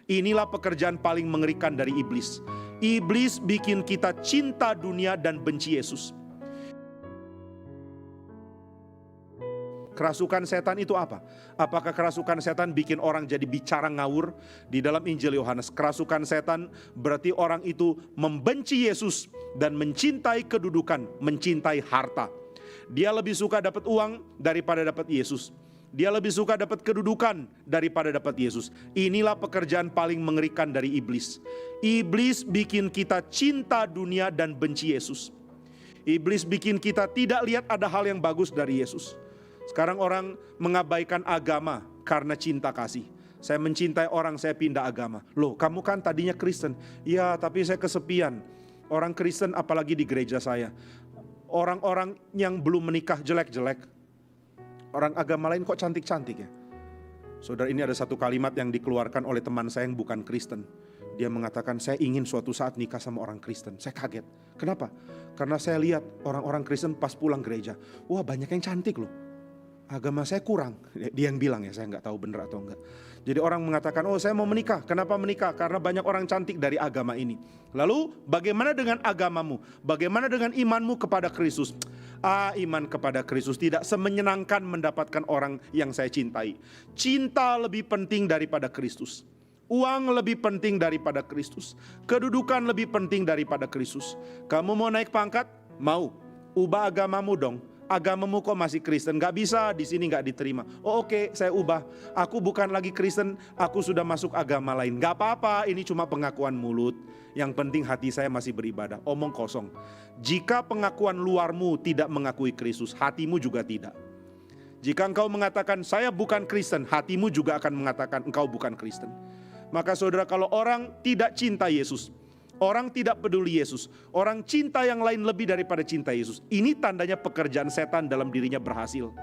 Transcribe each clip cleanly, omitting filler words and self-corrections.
Inilah pekerjaan paling mengerikan dari iblis. Iblis bikin kita cinta dunia dan benci Yesus. Kerasukan setan itu apa? Apakah kerasukan setan bikin orang jadi bicara ngawur? Di dalam Injil Yohanes, kerasukan setan berarti orang itu membenci Yesus dan mencintai kedudukan, mencintai harta. Dia lebih suka dapat uang daripada dapat Yesus. Dia lebih suka dapat kedudukan daripada dapat Yesus. Inilah pekerjaan paling mengerikan dari iblis. Iblis bikin kita cinta dunia dan benci Yesus. Iblis bikin kita tidak lihat ada hal yang bagus dari Yesus. Sekarang orang mengabaikan agama karena cinta kasih. Saya mencintai orang, saya pindah agama. Loh, kamu kan tadinya Kristen. Ya, tapi saya kesepian. Orang Kristen apalagi di gereja saya. Orang-orang yang belum menikah jelek-jelek. Orang agama lain kok cantik-cantik ya. Saudara, ini ada satu kalimat yang dikeluarkan oleh teman saya yang bukan Kristen. Dia mengatakan, saya ingin suatu saat nikah sama orang Kristen. Saya kaget. Kenapa? Karena saya lihat orang-orang Kristen pas pulang gereja. Wah, banyak yang cantik loh. Agama saya kurang. Dia yang bilang ya, saya nggak tahu benar atau enggak. Jadi orang mengatakan, oh saya mau menikah. Kenapa menikah? Karena banyak orang cantik dari agama ini. Lalu bagaimana dengan agamamu? Bagaimana dengan imanmu kepada Kristus? Iman kepada Kristus tidak semenyenangkan mendapatkan orang yang saya cintai. Cinta lebih penting daripada Kristus. Uang lebih penting daripada Kristus. Kedudukan lebih penting daripada Kristus. Kamu mau naik pangkat? Mau. Ubah agamamu dong. Agamamu kok masih Kristen? Gak bisa, di sini gak diterima. Oh oke, saya ubah. Aku bukan lagi Kristen, aku sudah masuk agama lain. Gak apa-apa, ini cuma pengakuan mulut. Yang penting hati saya masih beribadah. Omong kosong. Jika pengakuan luarmu tidak mengakui Kristus, hatimu juga tidak. Jika engkau mengatakan saya bukan Kristen, hatimu juga akan mengatakan engkau bukan Kristen. Maka saudara, kalau orang tidak cinta Yesus, orang tidak peduli Yesus, orang cinta yang lain lebih daripada cinta Yesus, ini tandanya pekerjaan setan dalam dirinya berhasil.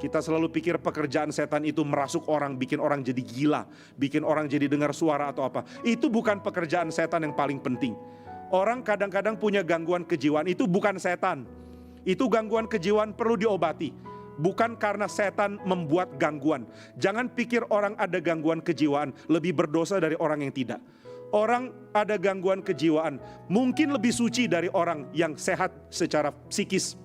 Kita selalu pikir pekerjaan setan itu merasuk orang, bikin orang jadi gila, bikin orang jadi dengar suara atau apa. Itu bukan pekerjaan setan yang paling penting. Orang kadang-kadang punya gangguan kejiwaan, itu bukan setan. Itu gangguan kejiwaan perlu diobati. Bukan karena setan membuat gangguan. Jangan pikir orang ada gangguan kejiwaan lebih berdosa dari orang yang tidak. Orang ada gangguan kejiwaan mungkin lebih suci dari orang yang sehat secara psikis.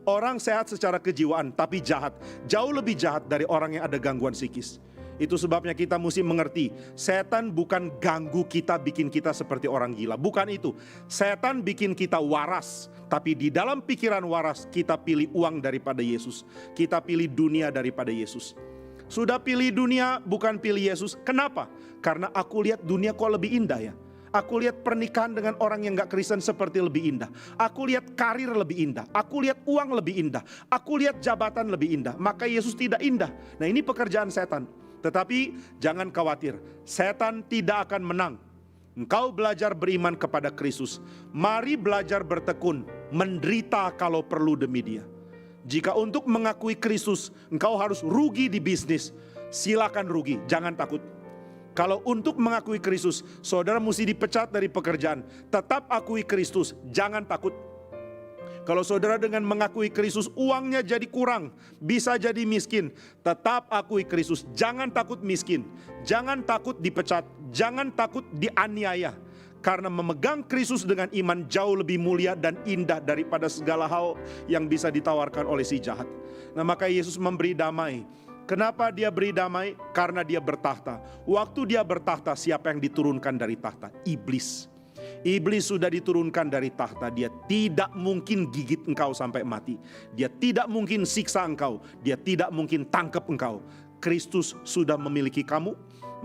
Orang sehat secara kejiwaan tapi jahat, jauh lebih jahat dari orang yang ada gangguan psikis. Itu sebabnya kita mesti mengerti, setan bukan ganggu kita, bikin kita seperti orang gila. Bukan itu. Setan bikin kita waras, tapi di dalam pikiran waras kita pilih uang daripada Yesus. Kita pilih dunia daripada Yesus. Sudah pilih dunia, bukan pilih Yesus. Kenapa? Karena aku lihat dunia kok lebih indah ya. Aku lihat pernikahan dengan orang yang gak Kristen seperti lebih indah. Aku lihat karir lebih indah. Aku lihat uang lebih indah. Aku lihat jabatan lebih indah. Maka Yesus tidak indah. Nah, ini pekerjaan setan. Tetapi jangan khawatir, setan tidak akan menang. Engkau belajar beriman kepada Kristus. Mari belajar bertekun, menderita kalau perlu demi Dia. Jika untuk mengakui Kristus engkau harus rugi di bisnis, silakan rugi, jangan takut. Kalau untuk mengakui Kristus saudara mesti dipecat dari pekerjaan, tetap akui Kristus, jangan takut. Kalau saudara dengan mengakui Kristus uangnya jadi kurang, bisa jadi miskin, tetap akui Kristus, jangan takut miskin, jangan takut dipecat, jangan takut dianiaya. Karena memegang Kristus dengan iman jauh lebih mulia dan indah daripada segala hal yang bisa ditawarkan oleh si jahat. Nah, maka Yesus memberi damai. Kenapa Dia beri damai? Karena Dia bertahta. Waktu Dia bertahta, siapa yang diturunkan dari tahta? Iblis. Iblis sudah diturunkan dari tahta. Dia tidak mungkin gigit engkau sampai mati. Dia tidak mungkin siksa engkau. Dia tidak mungkin tangkap engkau. Kristus sudah memiliki kamu.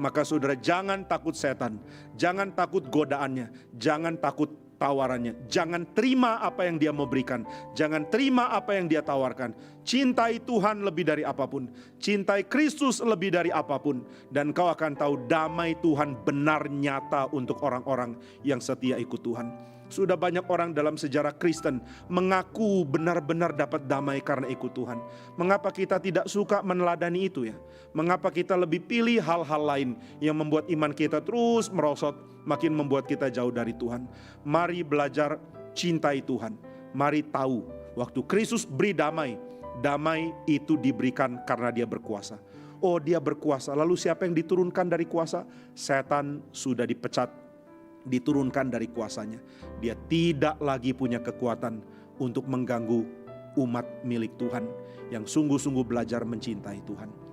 Maka saudara jangan takut setan, jangan takut godaannya, jangan takut tawarannya, jangan terima apa yang dia mau berikan, jangan terima apa yang dia tawarkan. Cintai Tuhan lebih dari apapun, cintai Kristus lebih dari apapun, dan kau akan tahu damai Tuhan benar nyata untuk orang-orang yang setia ikut Tuhan. Sudah banyak orang dalam sejarah Kristen mengaku benar-benar dapat damai karena ikut Tuhan. Mengapa kita tidak suka meneladani itu ya? Mengapa kita lebih pilih hal-hal lain yang membuat iman kita terus merosot, makin membuat kita jauh dari Tuhan? Mari belajar cintai Tuhan. Mari tahu waktu Kristus beri damai, damai itu diberikan karena Dia berkuasa. oh dia berkuasa. Lalu siapa yang diturunkan dari kuasa? Setan sudah dipecat, diturunkan dari kuasanya. Dia tidak lagi punya kekuatan untuk mengganggu umat milik Tuhan yang sungguh-sungguh belajar mencintai Tuhan.